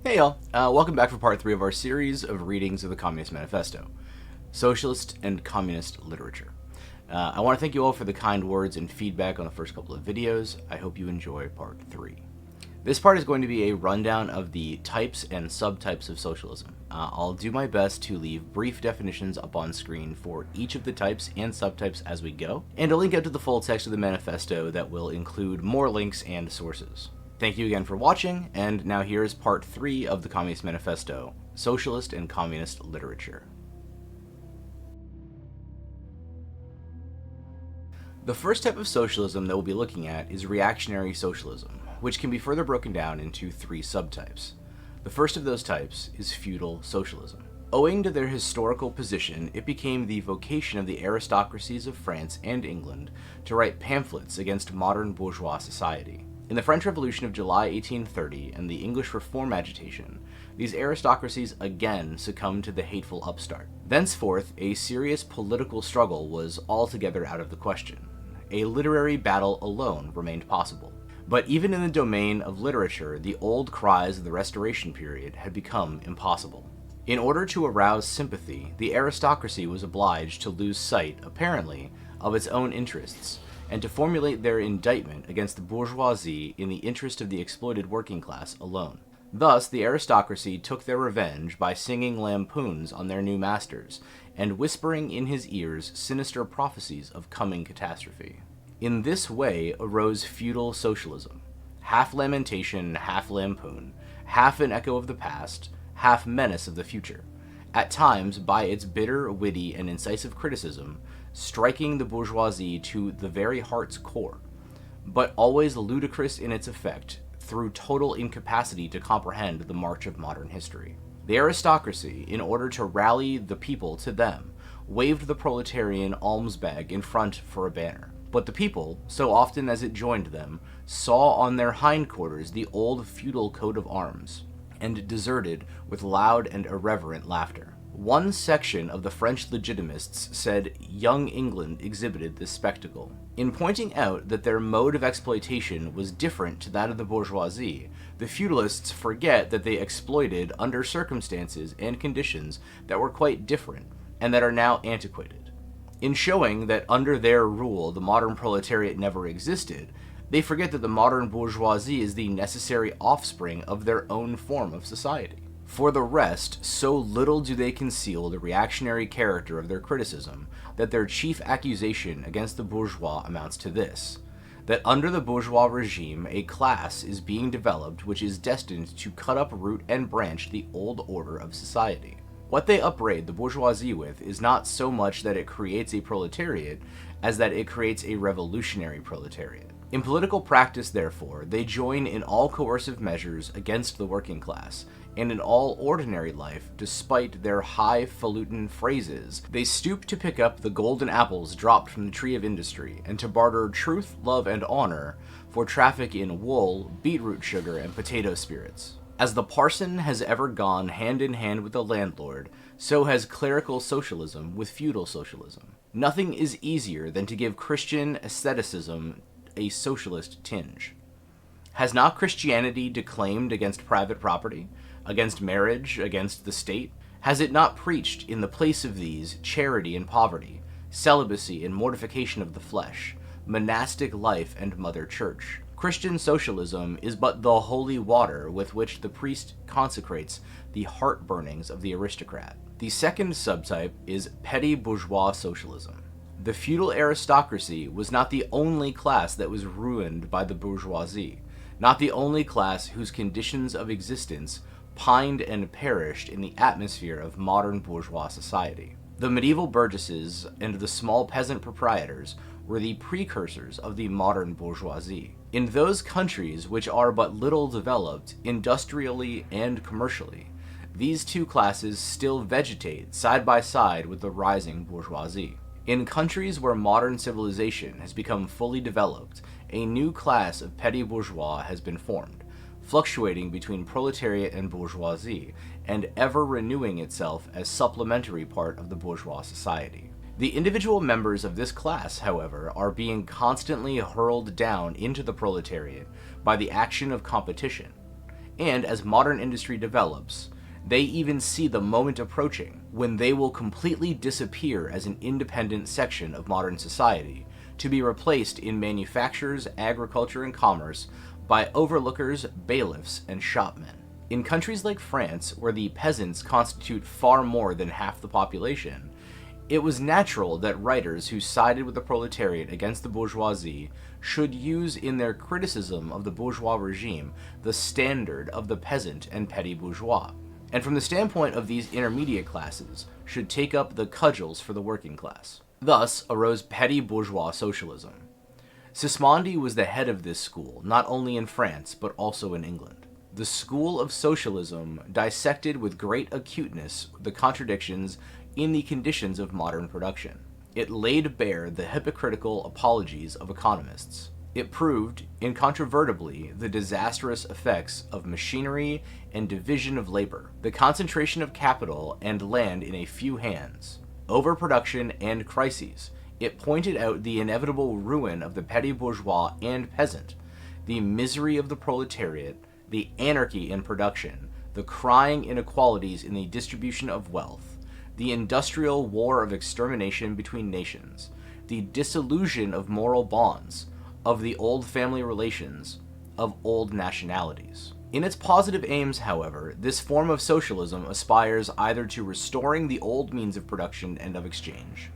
Hey y'all, welcome back for part 3 of our series of readings of the Communist Manifesto, Socialist and Communist Literature. I want to thank you all for the kind words and feedback on the first couple of videos. I hope you enjoy part 3. This part is going to be a rundown of the types and subtypes of socialism. I'll do my best to leave brief definitions up on screen for each of the types and subtypes as we go, and I'll link out to the full text of the manifesto that will include more links and sources. Thank you again for watching, and now here is part 3 of the Communist Manifesto, Socialist and Communist Literature. The first type of socialism that we'll be looking at is reactionary socialism, which can be further broken down into 3 subtypes. The first of those types is feudal socialism. Owing to their historical position, it became the vocation of the aristocracies of France and England to write pamphlets against modern bourgeois society. In the French Revolution of July 1830 and the English Reform agitation, these aristocracies again succumbed to the hateful upstart. Thenceforth, a serious political struggle was altogether out of the question. A literary battle alone remained possible. But even in the domain of literature, the old cries of the Restoration period had become impossible. In order to arouse sympathy, the aristocracy was obliged to lose sight, apparently, of its own interests, and to formulate their indictment against the bourgeoisie in the interest of the exploited working class alone. Thus, the aristocracy took their revenge by singing lampoons on their new masters, and whispering in his ears sinister prophecies of coming catastrophe. In this way arose feudal socialism, half lamentation, half lampoon, half an echo of the past, half menace of the future, at times by its bitter, witty, and incisive criticism, striking the bourgeoisie to the very heart's core, but always ludicrous in its effect through total incapacity to comprehend the march of modern history. The aristocracy, in order to rally the people to them, waved the proletarian alms bag in front for a banner. But the people, so often as it joined them, saw on their hindquarters the old feudal coat of arms, and deserted with loud and irreverent laughter. One section of the French Legitimists said young England exhibited this spectacle. In pointing out that their mode of exploitation was different to that of the bourgeoisie, the feudalists forget that they exploited under circumstances and conditions that were quite different, and that are now antiquated. In showing that under their rule the modern proletariat never existed, they forget that the modern bourgeoisie is the necessary offspring of their own form of society. For the rest, so little do they conceal the reactionary character of their criticism that their chief accusation against the bourgeois amounts to this: that under the bourgeois regime a class is being developed which is destined to cut up root and branch the old order of society. What they upbraid the bourgeoisie with is not so much that it creates a proletariat as that it creates a revolutionary proletariat. In political practice, therefore, they join in all coercive measures against the working class, and in all ordinary life, despite their highfalutin phrases, they stoop to pick up the golden apples dropped from the tree of industry, and to barter truth, love, and honor for traffic in wool, beetroot sugar, and potato spirits. As the parson has ever gone hand in hand with the landlord, so has clerical socialism with feudal socialism. Nothing is easier than to give Christian asceticism a socialist tinge. Has not Christianity declaimed against private property, against marriage, against the state? Has it not preached in the place of these charity and poverty, celibacy and mortification of the flesh, monastic life and mother church? Christian socialism is but the holy water with which the priest consecrates the heart-burnings of the aristocrat. The second subtype is Petty-Bourgeois Socialism. The feudal aristocracy was not the only class that was ruined by the bourgeoisie, not the only class whose conditions of existence pined and perished in the atmosphere of modern bourgeois society. The medieval burgesses and the small peasant proprietors were the precursors of the modern bourgeoisie. In those countries which are but little developed, industrially and commercially, these two classes still vegetate side by side with the rising bourgeoisie. In countries where modern civilization has become fully developed, a new class of petty bourgeois has been formed, fluctuating between proletariat and bourgeoisie, and ever renewing itself as supplementary part of the bourgeois society. The individual members of this class, however, are being constantly hurled down into the proletariat by the action of competition, And as modern industry develops, they even see the moment approaching when they will completely disappear as an independent section of modern society, to be replaced in manufactures, agriculture, and commerce by overlookers, bailiffs, and shopmen. In countries like France, where the peasants constitute far more than half the population, it was natural that writers who sided with the proletariat against the bourgeoisie should use in their criticism of the bourgeois regime the standard of the peasant and petty bourgeois, and from the standpoint of these intermediate classes, should take up the cudgels for the working class. Thus arose Petty-Bourgeois Socialism. Sismondi was the head of this school, not only in France, but also in England. The school of socialism dissected with great acuteness the contradictions in the conditions of modern production. It laid bare the hypocritical apologies of economists. It proved, incontrovertibly, the disastrous effects of machinery and division of labor, the concentration of capital and land in a few hands, overproduction and crises. It pointed out the inevitable ruin of the petty bourgeois and peasant, the misery of the proletariat, the anarchy in production, the crying inequalities in the distribution of wealth, the industrial war of extermination between nations, the dissolution of moral bonds, of the old family relations, of old nationalities. In its positive aims, however, this form of socialism aspires either to restoring the old means of production and of exchange,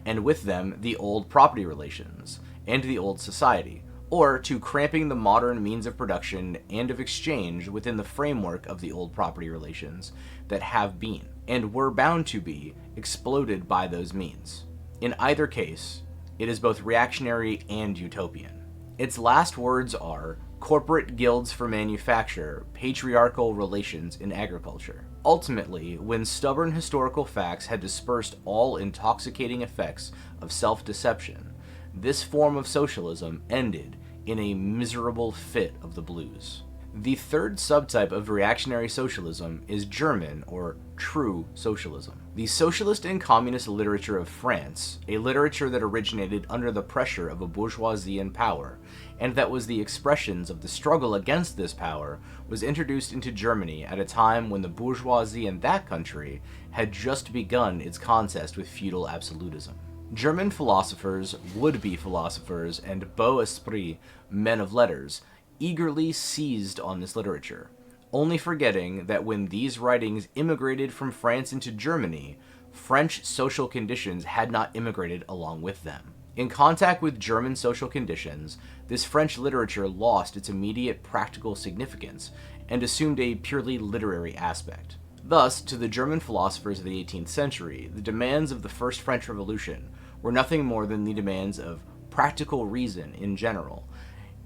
and with them the old property relations, and the old society, or to cramping the modern means of production and of exchange within the framework of the old property relations that have been, and were bound to be, exploded by those means. In either case, it is both reactionary and utopian. Its last words are corporate guilds for manufacture, patriarchal relations in agriculture. Ultimately, when stubborn historical facts had dispersed all intoxicating effects of self-deception, this form of socialism ended in a miserable fit of the blues. The third subtype of reactionary socialism is German, or true socialism. The socialist and communist literature of France, a literature that originated under the pressure of a bourgeoisie in power, and that was the expressions of the struggle against this power, was introduced into Germany at a time when the bourgeoisie in that country had just begun its contest with feudal absolutism. German philosophers, would-be philosophers, and beaux esprits, men of letters, eagerly seized on this literature, only forgetting that when these writings immigrated from France into Germany, French social conditions had not immigrated along with them. In contact with German social conditions, this French literature lost its immediate practical significance and assumed a purely literary aspect. Thus, to the German philosophers of the 18th century, the demands of the First French Revolution were nothing more than the demands of practical reason in general,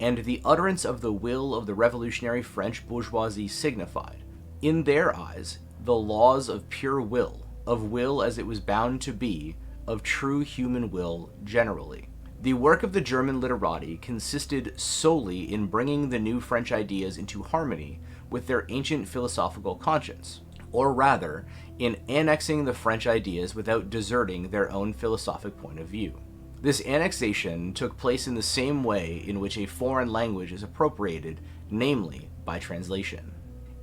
and the utterance of the will of the revolutionary French bourgeoisie signified, in their eyes, the laws of pure will, of will as it was bound to be, of true human will generally. The work of the German literati consisted solely in bringing the new French ideas into harmony with their ancient philosophical conscience, or rather, in annexing the French ideas without deserting their own philosophic point of view. This annexation took place in the same way in which a foreign language is appropriated, namely by translation.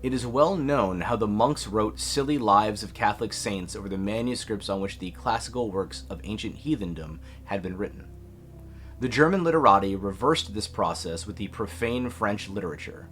It is well known how the monks wrote silly lives of Catholic saints over the manuscripts on which the classical works of ancient heathendom had been written. The German literati reversed this process with the profane French literature.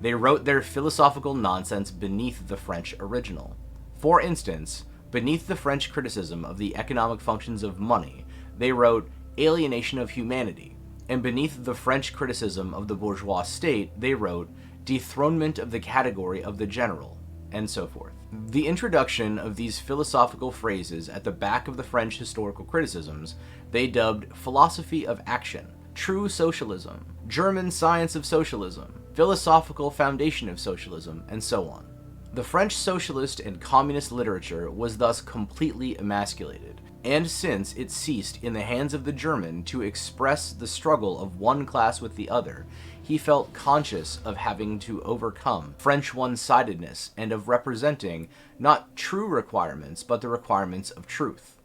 They wrote their philosophical nonsense beneath the French original. For instance, beneath the French criticism of the economic functions of money, they wrote alienation of humanity, and beneath the French criticism of the bourgeois state, they wrote dethronement of the category of the general, and so forth. The introduction of these philosophical phrases at the back of the French historical criticisms they dubbed philosophy of action, true socialism, German science of socialism, philosophical foundation of socialism, and so on. The French socialist and communist literature was thus completely emasculated, and since it ceased in the hands of the German to express the struggle of one class with the other, he felt conscious of having to overcome French one-sidedness and of representing not true requirements, but the requirements of truth.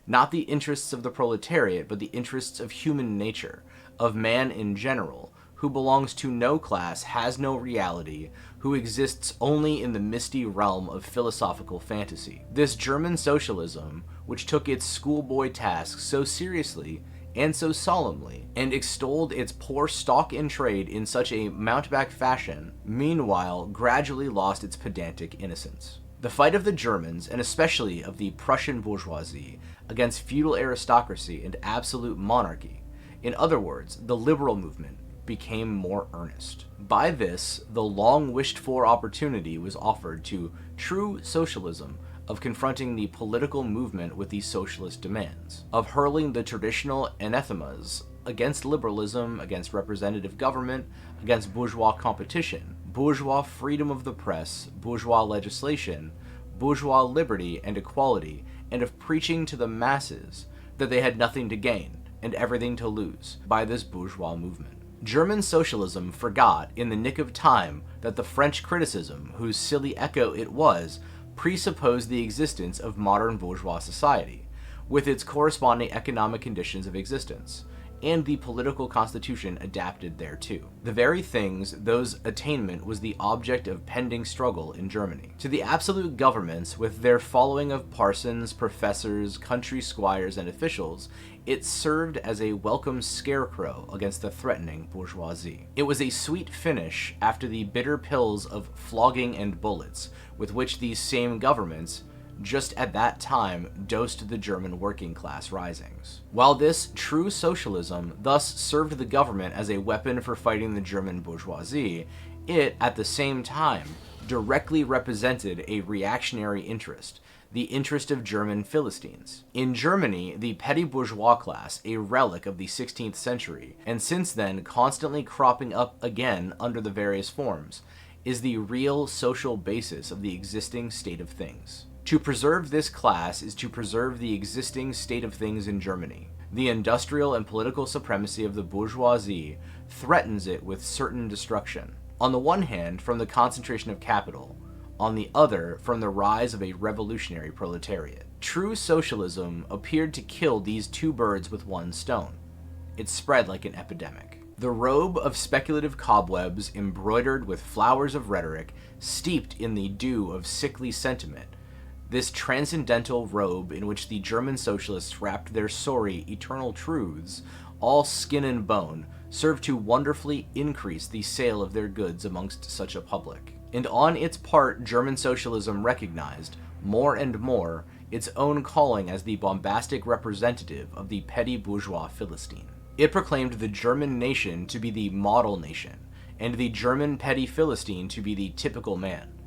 Not the interests of the proletariat, but the interests of human nature, of man in general, who belongs to no class, has no reality, who exists only in the misty realm of philosophical fantasy. This German socialism, which took its schoolboy tasks so seriously and so solemnly, and extolled its poor stock in trade in such a mountebank fashion, meanwhile gradually lost its pedantic innocence. The fight of the Germans, and especially of the Prussian bourgeoisie, against feudal aristocracy and absolute monarchy, in other words, the liberal movement, became more earnest. By this, the long-wished-for opportunity was offered to true socialism of confronting the political movement with the socialist demands, of hurling the traditional anathemas against liberalism, against representative government, against bourgeois competition, bourgeois freedom of the press, bourgeois legislation, bourgeois liberty and equality, and of preaching to the masses that they had nothing to gain and everything to lose by this bourgeois movement. German socialism forgot in the nick of time that the French criticism, whose silly echo it was, presupposed the existence of modern bourgeois society, with its corresponding economic conditions of existence, and the political constitution adapted thereto. The very things those attainment was the object of pending struggle in Germany. To the absolute governments, with their following of parsons, professors, country squires, and officials, it served as a welcome scarecrow against the threatening bourgeoisie. It was a sweet finish after the bitter pills of flogging and bullets with which these same governments just at that time dosed the German working class risings. While this true socialism thus served the government as a weapon for fighting the German bourgeoisie, it, at the same time, directly represented a reactionary interest, the interest of German Philistines. In Germany, the petty-bourgeois class, a relic of the 16th century, and since then constantly cropping up again under the various forms, is the real social basis of the existing state of things. To preserve this class is to preserve the existing state of things in Germany. The industrial and political supremacy of the bourgeoisie threatens it with certain destruction. On the one hand, from the concentration of capital, on the other, from the rise of a revolutionary proletariat. True socialism appeared to kill these two birds with one stone. It spread like an epidemic. The robe of speculative cobwebs, embroidered with flowers of rhetoric, steeped in the dew of sickly sentiment, this transcendental robe in which the German socialists wrapped their sorry, eternal truths, all skin and bone, served to wonderfully increase the sale of their goods amongst such a public. And on its part, German socialism recognized, more and more, its own calling as the bombastic representative of the petty bourgeois Philistine. It proclaimed the German nation to be the model nation, and the German petty Philistine to be the typical man.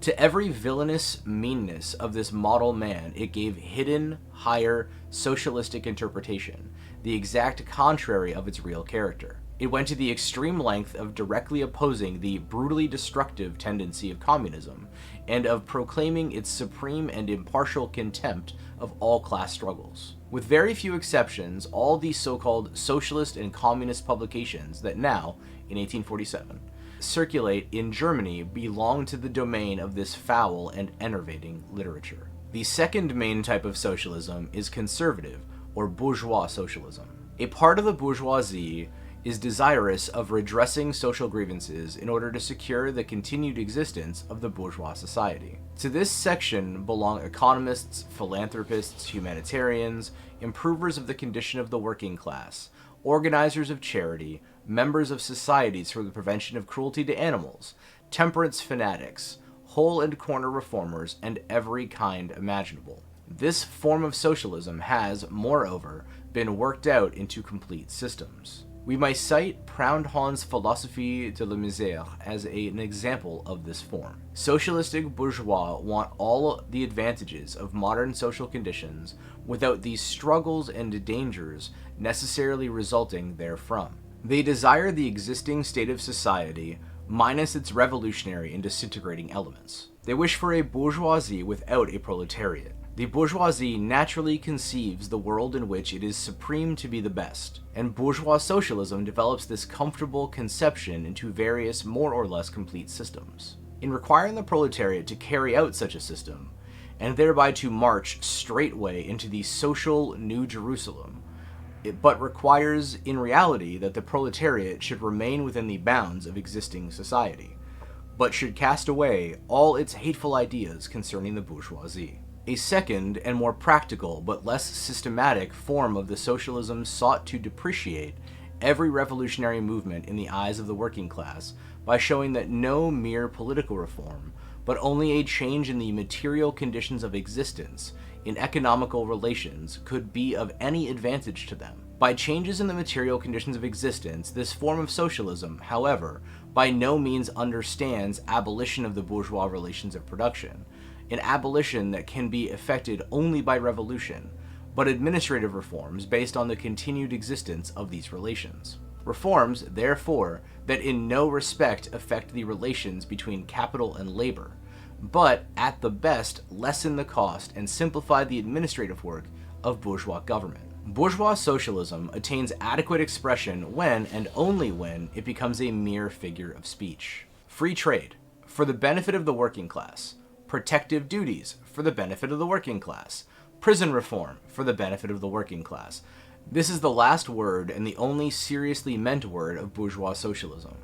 To every villainous meanness of this model man, it gave hidden, higher, socialistic interpretation, the exact contrary of its real character. It went to the extreme length of directly opposing the brutally destructive tendency of communism, and of proclaiming its supreme and impartial contempt of all class struggles. With very few exceptions, all these so-called socialist and communist publications that now, in 1847, circulate in Germany belong to the domain of this foul and enervating literature. The second main type of socialism is conservative, or bourgeois socialism. A part of the bourgeoisie is desirous of redressing social grievances in order to secure the continued existence of the bourgeois society. To this section belong economists, philanthropists, humanitarians, improvers of the condition of the working class, organizers of charity, members of societies for the prevention of cruelty to animals, temperance fanatics, hole and corner reformers, and every kind imaginable. This form of socialism has, moreover, been worked out into complete systems. We might cite Proudhon's Philosophie de la Misère as an example of this form. Socialistic bourgeois want all the advantages of modern social conditions without these struggles and dangers necessarily resulting therefrom. They desire the existing state of society minus its revolutionary and disintegrating elements. They wish for a bourgeoisie without a proletariat. The bourgeoisie naturally conceives the world in which it is supreme to be the best, and bourgeois socialism develops this comfortable conception into various more or less complete systems. In requiring the proletariat to carry out such a system, and thereby to march straightway into the social New Jerusalem, it but requires in reality that the proletariat should remain within the bounds of existing society. but should cast away all its hateful ideas concerning the bourgeoisie. A second and more practical but less systematic form of the socialism sought to depreciate every revolutionary movement in the eyes of the working class by showing that no mere political reform, but only a change in the material conditions of existence in economical relations could be of any advantage to them. By changes in the material conditions of existence, this form of socialism, however, by no means understands abolition of the bourgeois relations of production, an abolition that can be effected only by revolution, but administrative reforms based on the continued existence of these relations. Reforms, therefore, that in no respect affect the relations between capital and labor, but, at the best, lessen the cost and simplify the administrative work of bourgeois government. Bourgeois socialism attains adequate expression when, and only when, it becomes a mere figure of speech. Free trade, for the benefit of the working class. Protective duties, for the benefit of the working class. Prison reform, for the benefit of the working class. This is the last word and the only seriously meant word of bourgeois socialism.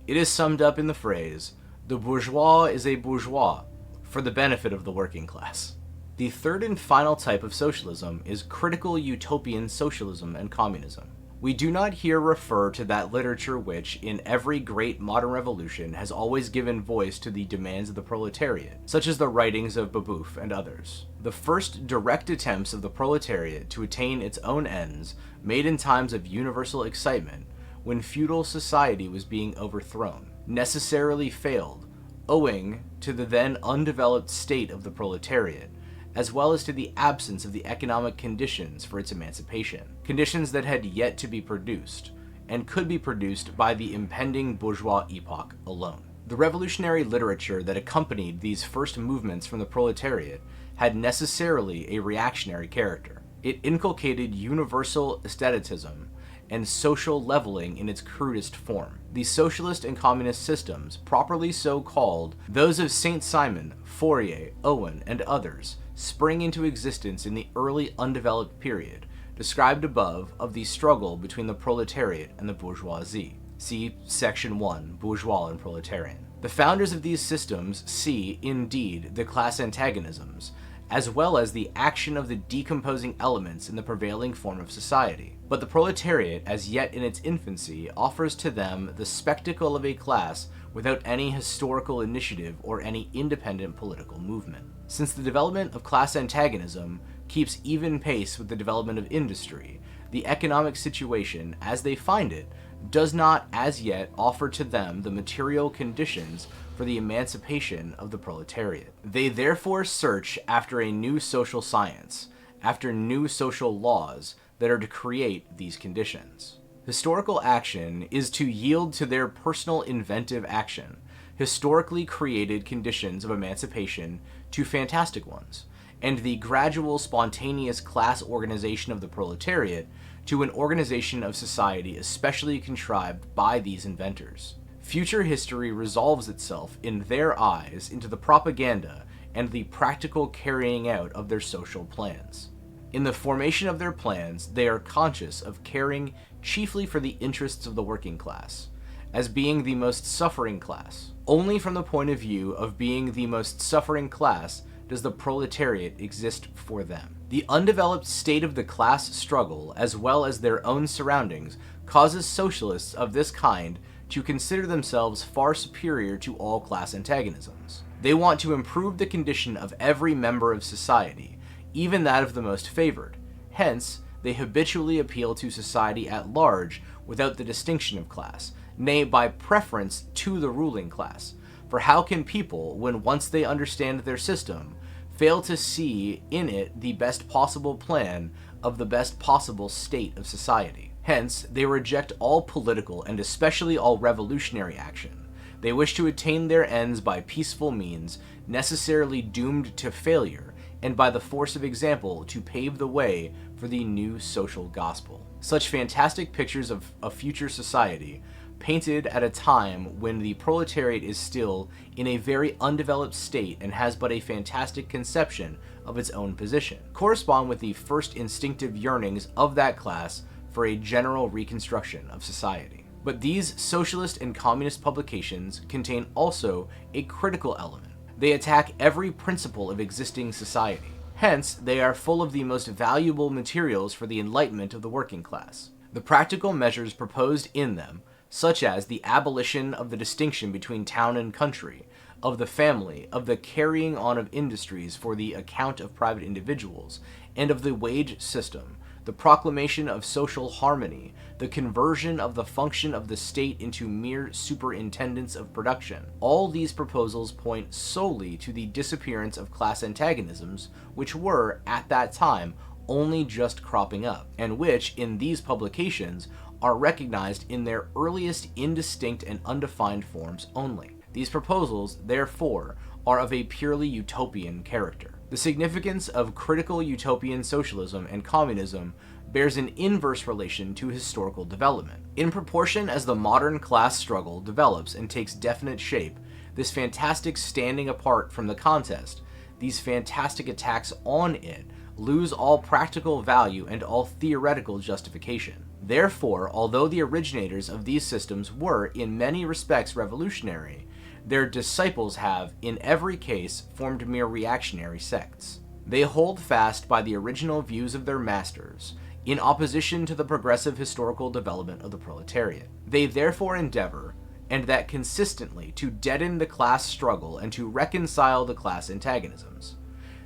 It is summed up in the phrase, "The bourgeois is a bourgeois, for the benefit of the working class." The third and final type of socialism is Critical-Utopian Socialism and Communism. We do not here refer to that literature which, in every great modern revolution, has always given voice to the demands of the proletariat, such as the writings of Babeuf and others. The first direct attempts of the proletariat to attain its own ends, made in times of universal excitement, when feudal society was being overthrown, necessarily failed, owing to the then undeveloped state of the proletariat, as well as to the absence of the economic conditions for its emancipation, conditions that had yet to be produced, and could be produced by the impending bourgeois epoch alone. The revolutionary literature that accompanied these first movements from the proletariat had necessarily a reactionary character. It inculcated universal aestheticism and social leveling in its crudest form. The socialist and communist systems, properly so called, those of Saint-Simon, Fourier, Owen, and others, spring into existence in the early undeveloped period, described above, of the struggle between the proletariat and the bourgeoisie. See Section 1, Bourgeois and Proletarian. The founders of these systems see, indeed, the class antagonisms, as well as the action of the decomposing elements in the prevailing form of society. But the proletariat, as yet in its infancy, offers to them the spectacle of a class without any historical initiative or any independent political movement. Since the development of class antagonism keeps even pace with the development of industry, the economic situation, as they find it, does not as yet offer to them the material conditions for the emancipation of the proletariat. They therefore search after a new social science, after new social laws that are to create these conditions. Historical action is to yield to their personal inventive action historically created conditions of emancipation to fantastic ones, and the gradual spontaneous class organization of the proletariat to an organization of society especially contrived by these inventors. Future history resolves itself in their eyes into the propaganda and the practical carrying out of their social plans. In the formation of their plans, they are conscious of caring chiefly for the interests of the working class, as being the most suffering class. Only from the point of view of being the most suffering class does the proletariat exist for them. The undeveloped state of the class struggle, as well as their own surroundings, causes socialists of this kind to consider themselves far superior to all class antagonisms. They want to improve the condition of every member of society, even that of the most favored. Hence, they habitually appeal to society at large without the distinction of class, nay, by preference to the ruling class. For how can people, when once they understand their system, fail to see in it the best possible plan of the best possible state of society? Hence, they reject all political and especially all revolutionary action. They wish to attain their ends by peaceful means, necessarily doomed to failure, and by the force of example to pave the way for the new social gospel. Such fantastic pictures of a future society, painted at a time when the proletariat is still in a very undeveloped state and has but a fantastic conception of its own position, correspond with the first instinctive yearnings of that class for a general reconstruction of society. But these socialist and communist publications contain also a critical element. They attack every principle of existing society. Hence, they are full of the most valuable materials for the enlightenment of the working class. The practical measures proposed in them, such as the abolition of the distinction between town and country, of the family, of the carrying on of industries for the account of private individuals, and of the wage system, the proclamation of social harmony, the conversion of the function of the state into mere superintendence of production. All these proposals point solely to the disappearance of class antagonisms, which were, at that time, only just cropping up, and which, in these publications, are recognized in their earliest indistinct and undefined forms only. These proposals, therefore, are of a purely utopian character. The significance of critical-utopian socialism and communism bears an inverse relation to historical development. In proportion as the modern class struggle develops and takes definite shape, this fantastic standing apart from the contest, these fantastic attacks on it, lose all practical value and all theoretical justification. Therefore, although the originators of these systems were, in many respects, revolutionary, their disciples have, in every case, formed mere reactionary sects. They hold fast by the original views of their masters, in opposition to the progressive historical development of the proletariat. They therefore endeavor, and that consistently, to deaden the class struggle and to reconcile the class antagonisms.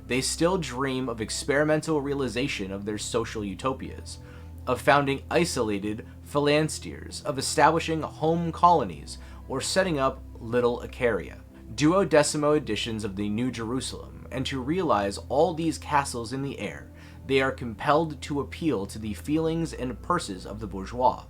They still dream of experimental realization of their social utopias, of founding isolated phalansteres, of establishing home colonies, or setting up little Icaria, duodecimo editions of the New Jerusalem, and to realize all these castles in the air, they are compelled to appeal to the feelings and purses of the bourgeois.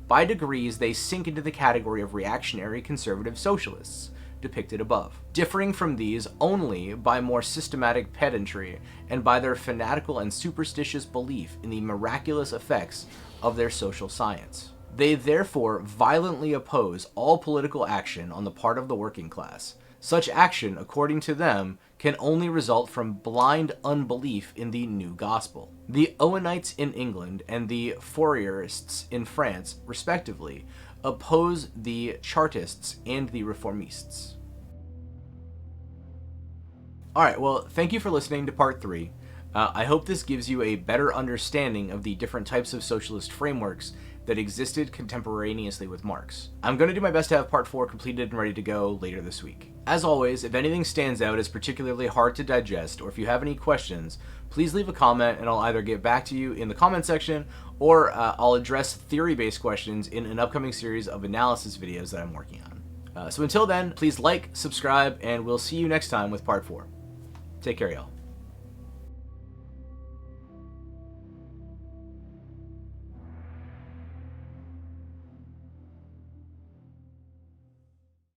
By degrees, they sink into the category of reactionary conservative socialists, depicted above, differing from these only by more systematic pedantry and by their fanatical and superstitious belief in the miraculous effects of their social science. They therefore violently oppose all political action on the part of the working class. Such action, according to them, can only result from blind unbelief in the new gospel. The Owenites in England and the Fourierists in France, respectively, oppose the Chartists and the Reformists. Alright, well, thank you for listening to part 3. I hope this gives you a better understanding of the different types of socialist frameworks that existed contemporaneously with Marx. I'm going to do my best to have part 4 completed and ready to go later this week. As always, if anything stands out as particularly hard to digest, or if you have any questions, please leave a comment and I'll either get back to you in the comment section, or I'll address theory-based questions in an upcoming series of analysis videos that I'm working on. So until then, please like, subscribe, and we'll see you next time with part 4. Take care, y'all.